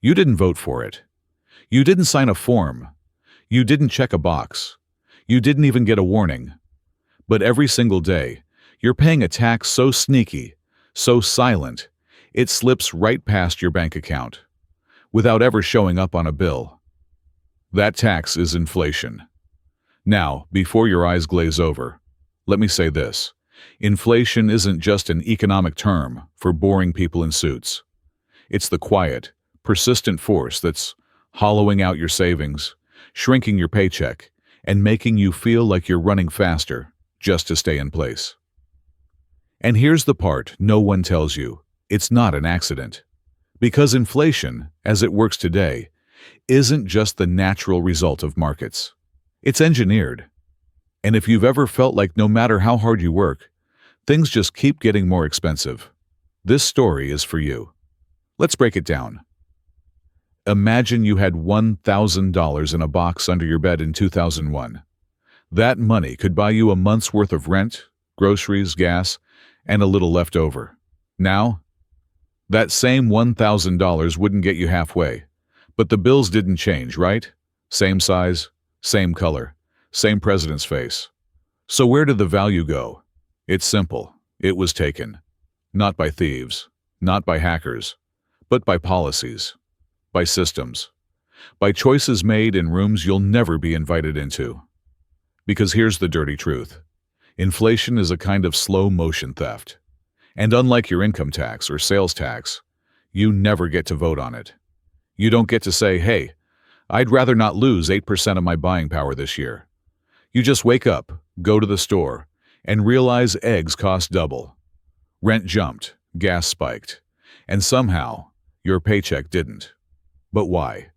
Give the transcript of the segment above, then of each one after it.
You didn't vote for it. You didn't sign a form. You didn't check a box. You didn't even get a warning. But every single day, you're paying a tax so sneaky, so silent, it slips right past your bank account, without ever showing up on a bill. That tax is inflation. Now, before your eyes glaze over, let me say this. Inflation isn't just an economic term for boring people in suits. It's the quiet, persistent force that's hollowing out your savings, shrinking your paycheck, and making you feel like you're running faster just to stay in place. And here's the part no one tells you. It's not an accident. Because inflation, as it works today, isn't just the natural result of markets. It's engineered. And if you've ever felt like no matter how hard you work, things just keep getting more expensive, this story is for you. Let's break it down. Imagine you had $1,000 in a box under your bed in 2001. That money could buy you a month's worth of rent, groceries, gas, and a little left over. Now, that same $1,000 wouldn't get you halfway. But the bills didn't change, right? Same size, same color, same president's face. So where did the value go? It's simple. It was taken. Not by thieves, not by hackers, but by policies, by systems, by choices made in rooms you'll never be invited into. Because here's the dirty truth. Inflation is a kind of slow-motion theft. And unlike your income tax or sales tax, you never get to vote on it. You don't get to say, hey, I'd rather not lose 8% of my buying power this year. You just wake up, go to the store, and realize eggs cost double. Rent jumped, gas spiked, and somehow your paycheck didn't. But why?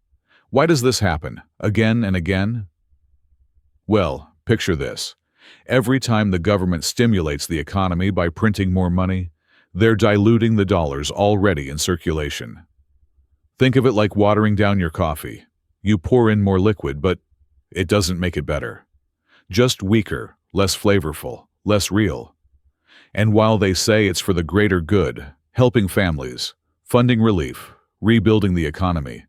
Why does this happen again and again? Well, picture this. Every time the government stimulates the economy by printing more money, they're diluting the dollars already in circulation. Think of it like watering down your coffee. You pour in more liquid, but it doesn't make it better. Just weaker, less flavorful, less real. And while they say it's for the greater good, helping families, funding relief, rebuilding the economy,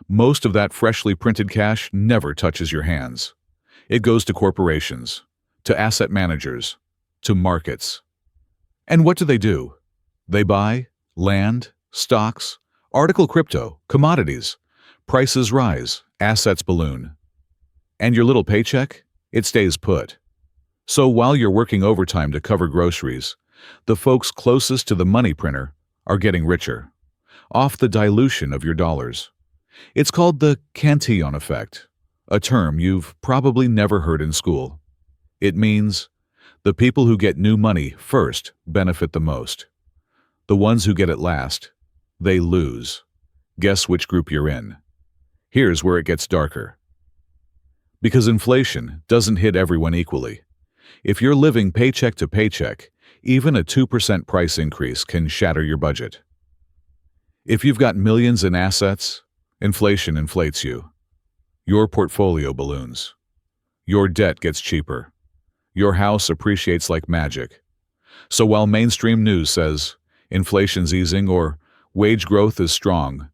most of that freshly printed cash never touches your hands. It goes to corporations, to asset managers, to markets. And what do? They buy land, stocks, article crypto, commodities. Prices rise, assets balloon. And your little paycheck? It stays put. So while you're working overtime to cover groceries, the folks closest to the money printer are getting richer, off the dilution of your dollars. It's called the Cantillon effect, a term you've probably never heard in school. It means the people who get new money first benefit the most. The ones who get it last, they lose. Guess which group you're in. Here's where it gets darker. Because inflation doesn't hit everyone equally. If you're living paycheck to paycheck, even a 2% price increase can shatter your budget. If you've got millions in assets, inflation inflates you. Your portfolio balloons. Your debt gets cheaper. Your house appreciates like magic. So while mainstream news says inflation's easing or wage growth is strong,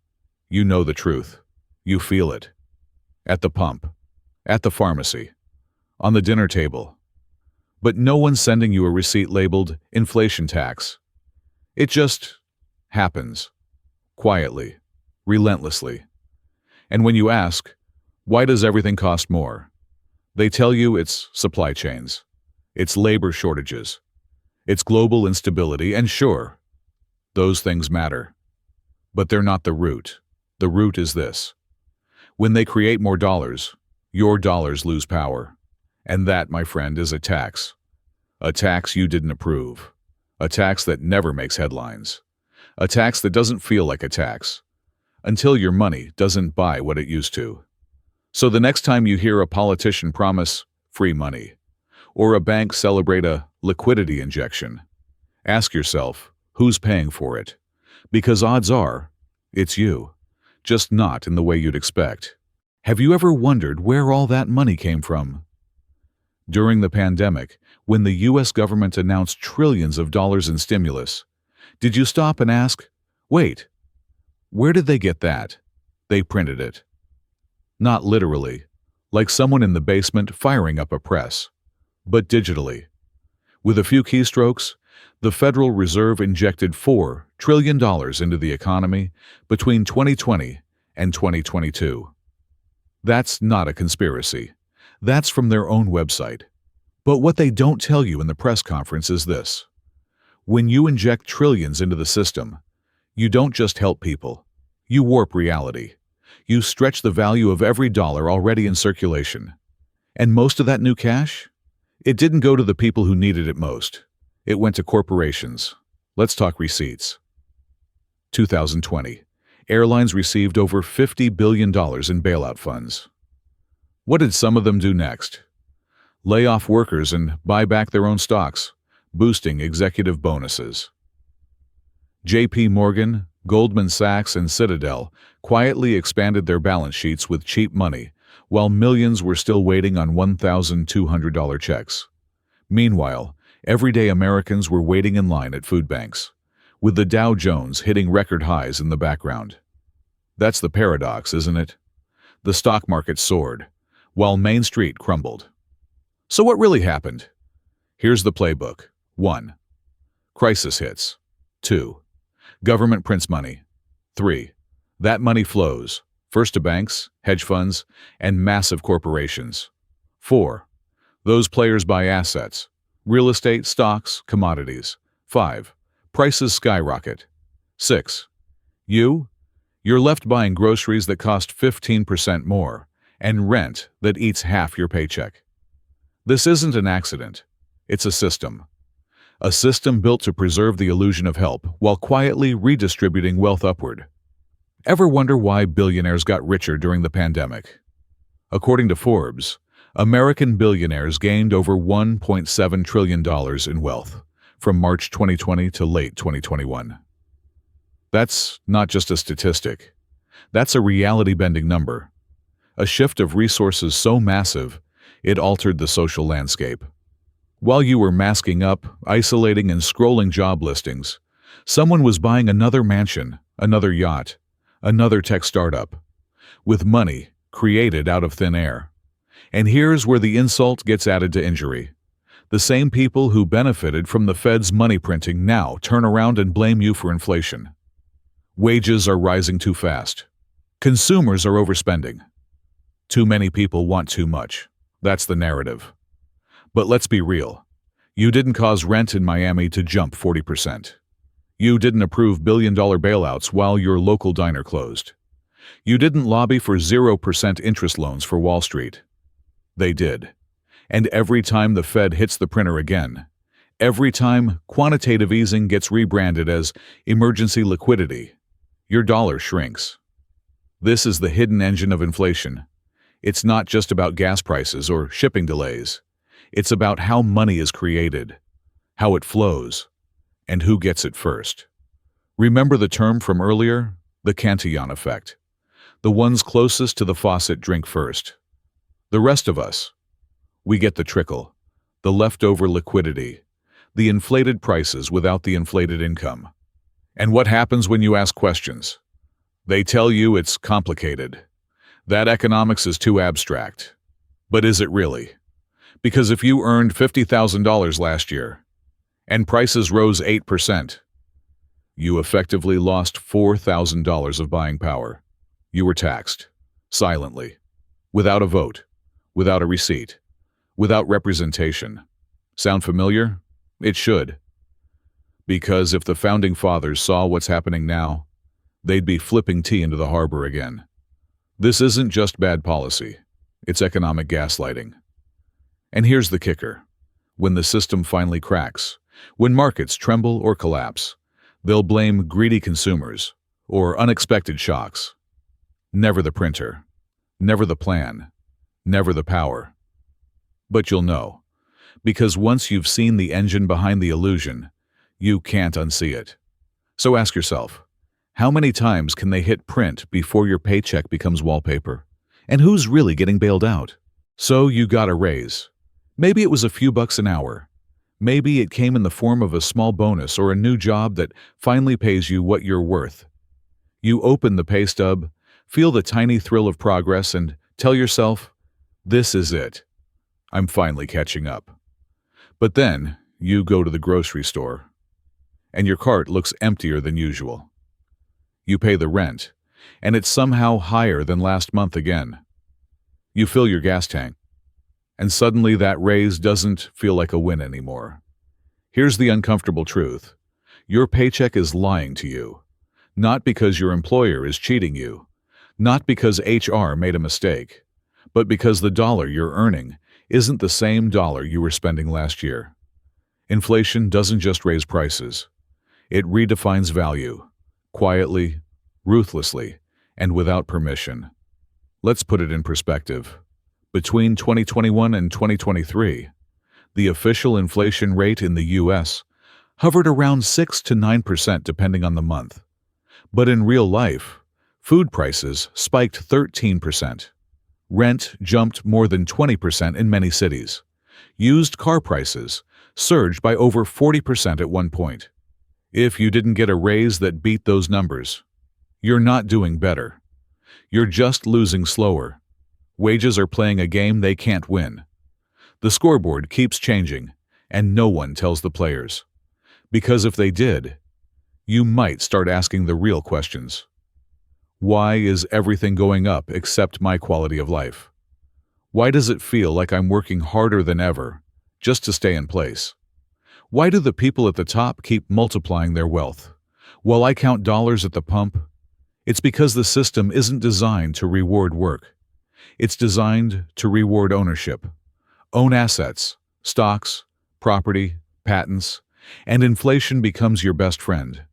you know the truth. You feel it. At the pump. At the pharmacy. On the dinner table. But no one's sending you a receipt labeled inflation tax. It just happens. Quietly. Relentlessly. And when you ask, why does everything cost more? They tell you it's supply chains. It's labor shortages. It's global instability, and sure, those things matter. But they're not the root. The root is this. When they create more dollars, your dollars lose power. And that, my friend, is a tax. A tax you didn't approve. A tax that never makes headlines. A tax that doesn't feel like a tax. Until your money doesn't buy what it used to. So the next time you hear a politician promise free money, or a bank celebrate a liquidity injection, ask yourself, who's paying for it? Because odds are, it's you, just not in the way you'd expect. Have you ever wondered where all that money came from? During the pandemic, when the U.S. government announced trillions of dollars in stimulus, did you stop and ask, wait, where did they get that? They printed it. Not literally, like someone in the basement firing up a press, but digitally. With a few keystrokes, the Federal Reserve injected $4 trillion into the economy between 2020 and 2022. That's not a conspiracy. That's from their own website. But what they don't tell you in the press conference is this. When you inject trillions into the system, you don't just help people. You warp reality. You stretch the value of every dollar already in circulation. And most of that new cash? It didn't go to the people who needed it most. It went to corporations. Let's talk receipts. 2020. Airlines received over $50 billion in bailout funds. What did some of them do next? Lay off workers and buy back their own stocks, boosting executive bonuses. J.P. Morgan, Goldman Sachs, and Citadel quietly expanded their balance sheets with cheap money, while millions were still waiting on $1,200 checks. Meanwhile, everyday Americans were waiting in line at food banks, with the Dow Jones hitting record highs in the background. That's the paradox, isn't it? The stock market soared, while Main Street crumbled. So what really happened? Here's the playbook. 1. Crisis hits. 2. Government prints money. 3. That money flows, first to banks, hedge funds, and massive corporations. 4. Those players buy assets, real estate, stocks, commodities. 5. Prices skyrocket. 6. You're left buying groceries that cost 15% more, and rent that eats half your paycheck. This isn't an accident. It's a system. A system built to preserve the illusion of help while quietly redistributing wealth upward. Ever wonder why billionaires got richer during the pandemic? According to Forbes, American billionaires gained over $1.7 trillion in wealth from March 2020 to late 2021. That's not just a statistic. That's a reality-bending number. A shift of resources so massive, it altered the social landscape. While you were masking up, isolating, and scrolling job listings, someone was buying another mansion, another yacht, another tech startup, with money created out of thin air. And here's where the insult gets added to injury. The same people who benefited from the Fed's money printing now turn around and blame you for inflation. Wages are rising too fast. Consumers are overspending. Too many people want too much. That's the narrative. But let's be real. You didn't cause rent in Miami to jump 40%. You didn't approve billion-dollar bailouts while your local diner closed. You didn't lobby for 0% interest loans for Wall Street. They did. And every time the Fed hits the printer again, every time quantitative easing gets rebranded as emergency liquidity, your dollar shrinks. This is the hidden engine of inflation. It's not just about gas prices or shipping delays. It's about how money is created, how it flows, and who gets it first. Remember the term from earlier? The Cantillon effect. The ones closest to the faucet drink first. The rest of us, we get the trickle, the leftover liquidity, the inflated prices without the inflated income. And what happens when you ask questions? They tell you it's complicated. That economics is too abstract. But is it really? Because if you earned $50,000 last year, and prices rose 8%, you effectively lost $4,000 of buying power. You were taxed, silently, without a vote, without a receipt, without representation. Sound familiar? It should. Because if the Founding Fathers saw what's happening now, they'd be flipping tea into the harbor again. This isn't just bad policy. It's economic gaslighting. And here's the kicker. When the system finally cracks, when markets tremble or collapse, they'll blame greedy consumers or unexpected shocks. Never the printer, never the plan, never the power. But you'll know, because once you've seen the engine behind the illusion, you can't unsee it. So ask yourself, how many times can they hit print before your paycheck becomes wallpaper? And who's really getting bailed out? So you got a raise. Maybe it was a few bucks an hour. Maybe it came in the form of a small bonus or a new job that finally pays you what you're worth. You open the pay stub, Feel the tiny thrill of progress and tell yourself, this is it. I'm finally catching up. But then you go to the grocery store, and your cart looks emptier than usual. You pay the rent, and it's somehow higher than last month again. You fill your gas tank, and suddenly that raise doesn't feel like a win anymore. Here's the uncomfortable truth. Your paycheck is lying to you, not because your employer is cheating you, not because HR made a mistake, but because the dollar you're earning isn't the same dollar you were spending last year. Inflation doesn't just raise prices. It redefines value, quietly, ruthlessly, and without permission. Let's put it in perspective. Between 2021 and 2023, the official inflation rate in the U.S. hovered around 6 to 9% depending on the month. But in real life, food prices spiked 13%. Rent jumped more than 20% in many cities. Used car prices surged by over 40% at one point. If you didn't get a raise that beat those numbers, you're not doing better. You're just losing slower. Wages are playing a game they can't win. The scoreboard keeps changing, and no one tells the players. Because if they did, you might start asking the real questions. Why is everything going up except my quality of life? Why does it feel like I'm working harder than ever just to stay in place? Why do the people at the top keep multiplying their wealth, while I count dollars at the pump? It's because the system isn't designed to reward work. It's designed to reward ownership. Own assets, stocks, property, patents, and inflation becomes your best friend.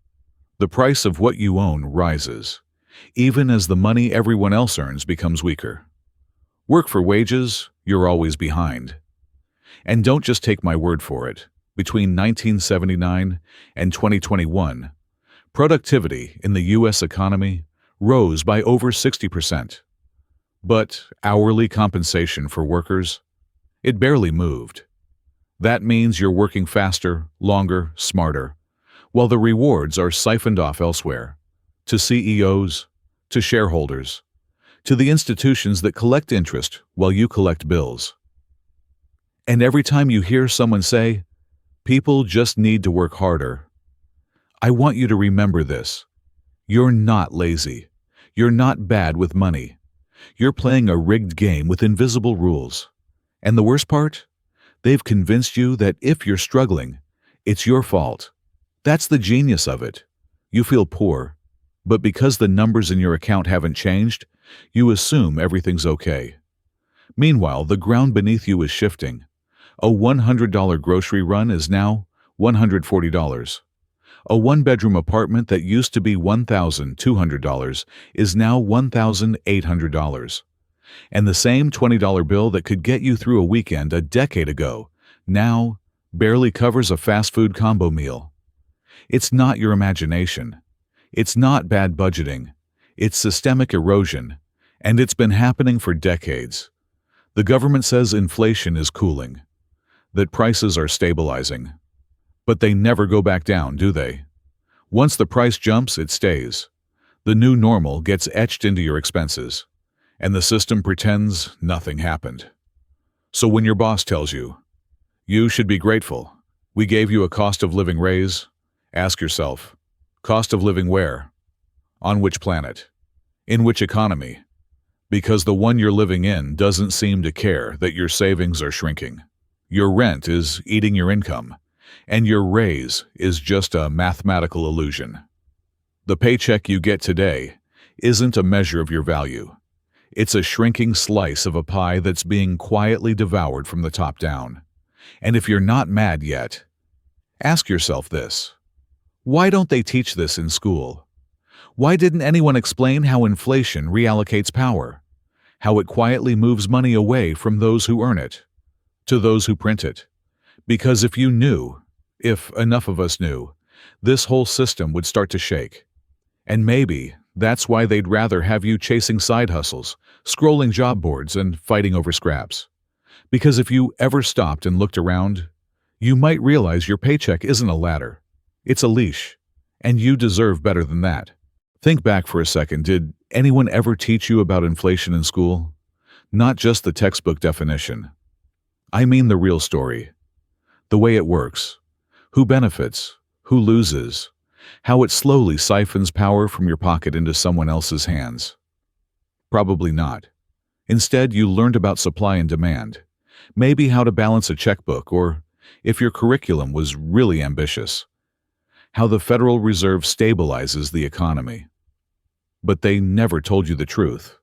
The price of what you own rises, even as the money everyone else earns becomes weaker. Work for wages, you're always behind. And don't just take my word for it. Between 1979 and 2021, productivity in the U.S. economy rose by over 60%. But hourly compensation for workers, it barely moved. That means you're working faster, longer, smarter, while the rewards are siphoned off elsewhere, to CEOs, to shareholders, to the institutions that collect interest while you collect bills. And every time you hear someone say, people just need to work harder, I want you to remember this. You're not lazy. You're not bad with money. You're playing a rigged game with invisible rules. And the worst part? They've convinced you that if you're struggling, it's your fault. That's the genius of it. You feel poor, but because the numbers in your account haven't changed, you assume everything's okay. Meanwhile, the ground beneath you is shifting. A $100 grocery run is now $140. A one-bedroom apartment that used to be $1,200 is now $1,800. And the same $20 bill that could get you through a weekend a decade ago now barely covers a fast food combo meal. It's not your imagination. It's not bad budgeting. It's systemic erosion, and it's been happening for decades. The government says inflation is cooling, that prices are stabilizing. But they never go back down, do they? Once the price jumps, it stays. The new normal gets etched into your expenses, and the system pretends nothing happened. So when your boss tells you, you should be grateful, we gave you a cost of living raise, ask yourself, cost of living where? On which planet? In which economy? Because the one you're living in doesn't seem to care that your savings are shrinking. Your rent is eating your income, and your raise is just a mathematical illusion. The paycheck you get today isn't a measure of your value. It's a shrinking slice of a pie that's being quietly devoured from the top down. And if you're not mad yet, ask yourself this. Why don't they teach this in school? Why didn't anyone explain how inflation reallocates power? How it quietly moves money away from those who earn it to those who print it? Because if you knew, if enough of us knew, this whole system would start to shake. And maybe that's why they'd rather have you chasing side hustles, scrolling job boards, and fighting over scraps. Because if you ever stopped and looked around, you might realize your paycheck isn't a ladder. It's a leash, and you deserve better than that. Think back for a second. Did anyone ever teach you about inflation in school? Not just the textbook definition. I mean the real story. The way it works. Who benefits? Who loses? How it slowly siphons power from your pocket into someone else's hands. Probably not. Instead, you learned about supply and demand. Maybe how to balance a checkbook, or, if your curriculum was really ambitious, how the Federal Reserve stabilizes the economy. But they never told you the truth.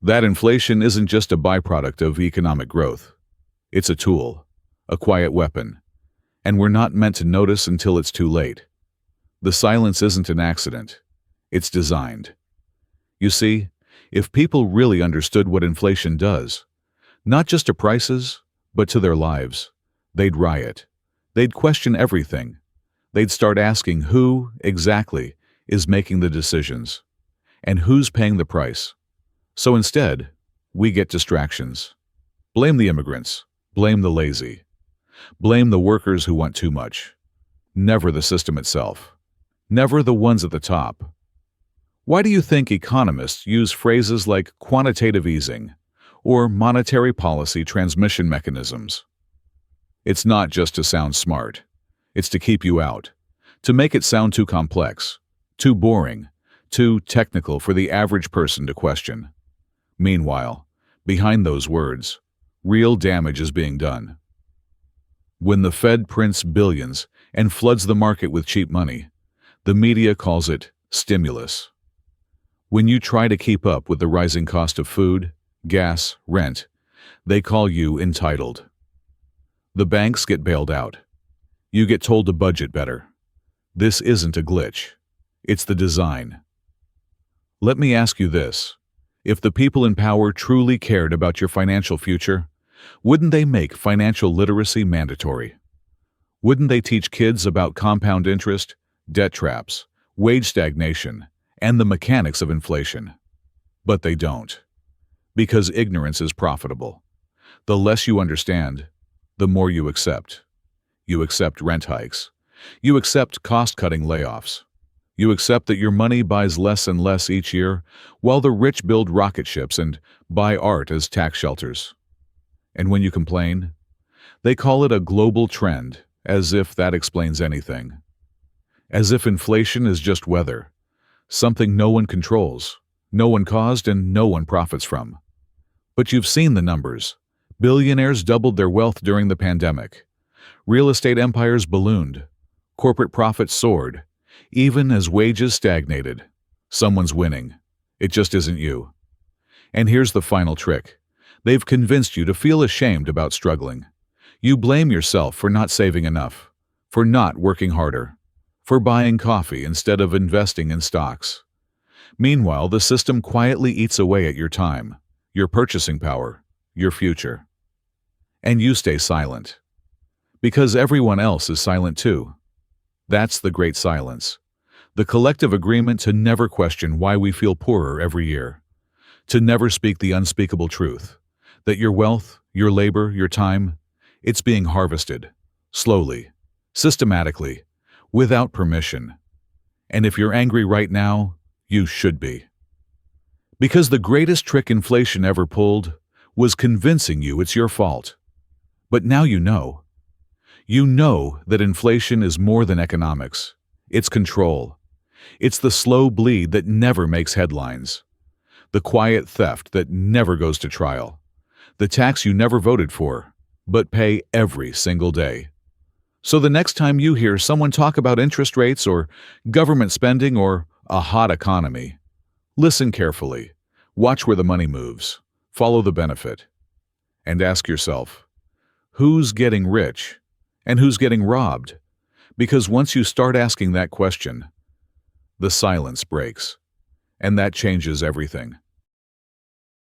That inflation isn't just a byproduct of economic growth. It's a tool, a quiet weapon, and we're not meant to notice until it's too late. The silence isn't an accident. It's designed. You see, if people really understood what inflation does, not just to prices, but to their lives, they'd riot. They'd question everything. They'd start asking who, exactly, is making the decisions, and who's paying the price. So instead, we get distractions. Blame the immigrants. Blame the lazy. Blame the workers who want too much. Never the system itself. Never the ones at the top. Why do you think economists use phrases like quantitative easing or monetary policy transmission mechanisms? It's not just to sound smart. It's to keep you out, to make it sound too complex, too boring, too technical for the average person to question. Meanwhile, behind those words, real damage is being done. When the Fed prints billions and floods the market with cheap money, the media calls it stimulus. When you try to keep up with the rising cost of food, gas, rent, they call you entitled. The banks get bailed out. You get told to budget better. This isn't a glitch. It's the design. Let me ask you this. If the people in power truly cared about your financial future, wouldn't they make financial literacy mandatory? Wouldn't they teach kids about compound interest, debt traps, wage stagnation, and the mechanics of inflation? But they don't. Because ignorance is profitable. The less you understand, the more you accept. You accept rent hikes. You accept cost-cutting layoffs. You accept that your money buys less and less each year, while the rich build rocket ships and buy art as tax shelters. And when you complain, they call it a global trend, as if that explains anything. As if inflation is just weather, something no one controls, no one caused, and no one profits from. But you've seen the numbers. Billionaires doubled their wealth during the pandemic. Real estate empires ballooned. Corporate profits soared. Even as wages stagnated. Someone's winning. It just isn't you. And here's the final trick. They've convinced you to feel ashamed about struggling. You blame yourself for not saving enough, for not working harder, for buying coffee instead of investing in stocks. Meanwhile, the system quietly eats away at your time, your purchasing power, your future. And you stay silent. Because everyone else is silent too. That's the great silence. The collective agreement to never question why we feel poorer every year. To never speak the unspeakable truth. That your wealth, your labor, your time, it's being harvested. Slowly. Systematically. Without permission. And if you're angry right now, you should be. Because the greatest trick inflation ever pulled was convincing you it's your fault. But now you know. You know that inflation is more than economics. It's control. It's the slow bleed that never makes headlines. The quiet theft that never goes to trial. The tax you never voted for, but pay every single day. So the next time you hear someone talk about interest rates or government spending or a hot economy, listen carefully. Watch where the money moves. Follow the benefit. And ask yourself, who's getting rich? And who's getting robbed? Because once you start asking that question, the silence breaks, and that changes everything.